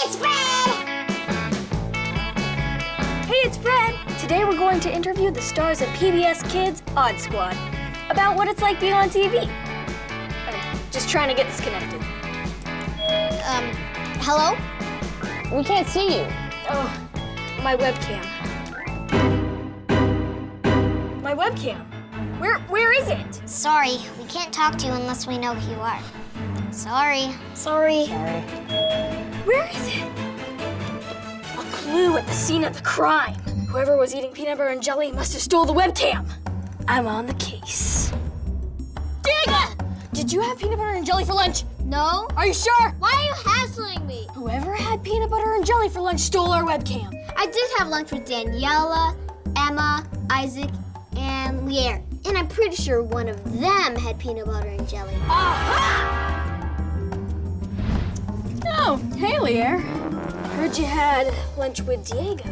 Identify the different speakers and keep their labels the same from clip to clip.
Speaker 1: it's Fred!
Speaker 2: Hey, it's Fred! Today we're going to interview the stars of PBS KIDS Odd Squad about what it's like being on TV. Just trying to get this connected.
Speaker 1: Hello?
Speaker 3: We can't see you.
Speaker 2: Oh, my webcam. My webcam. Where is it?
Speaker 1: Sorry, we can't talk to you unless we know who you are. Sorry.
Speaker 2: Where is it? A clue at the scene of the crime. Whoever was eating peanut butter and jelly must have stole the webcam. I'm on the case. Diego! Did you have peanut butter and jelly for lunch?
Speaker 1: No?
Speaker 2: Are you sure?
Speaker 1: Why are you hassling me?
Speaker 2: Whoever had peanut butter and jelly for lunch stole our webcam.
Speaker 1: I did have lunch with Daniela, Emma, Isaac, and Lear. And I'm pretty sure one of them had peanut butter and jelly.
Speaker 2: Aha! Oh, hey, Lear. Heard you had lunch with Diego.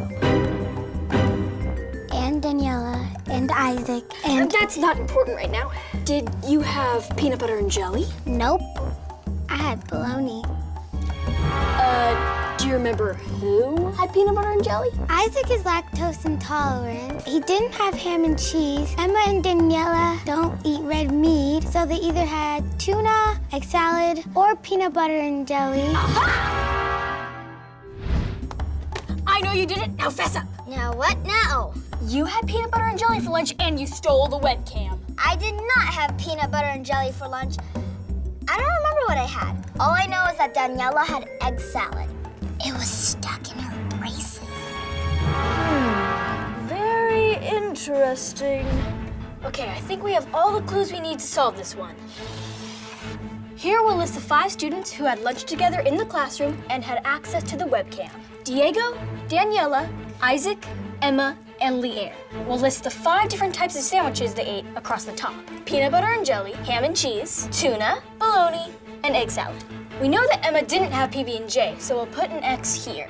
Speaker 1: And Daniela, and Isaac, and...
Speaker 2: That's not important right now. Did you have peanut butter and jelly?
Speaker 1: Nope. I had bologna.
Speaker 2: Do you remember who had peanut butter and jelly?
Speaker 1: Isaac is lactose intolerant. He didn't have ham and cheese. Emma and Daniela don't eat red meat, so they either had tuna, egg salad, or peanut butter and jelly.
Speaker 2: Aha! I know you did it. Now fess up.
Speaker 1: Now what now?
Speaker 2: You had peanut butter and jelly for lunch and you stole the webcam.
Speaker 1: I did not have peanut butter and jelly for lunch. I don't remember what I had. All I know is that Daniela had egg salad. It was stuck in her braces.
Speaker 2: Very interesting. Okay, I think we have all the clues we need to solve this one. Here we'll list the 5 students who had lunch together in the classroom and had access to the webcam. Diego, Daniela, Isaac, Emma, and Lear. We'll list the 5 different types of sandwiches they ate across the top. Peanut butter and jelly, ham and cheese, tuna, bologna, and egg salad. We know that Emma didn't have PB&J, so we'll put an X here.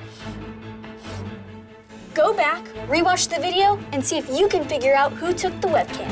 Speaker 2: Go back, rewatch the video, and see if you can figure out who took the webcam.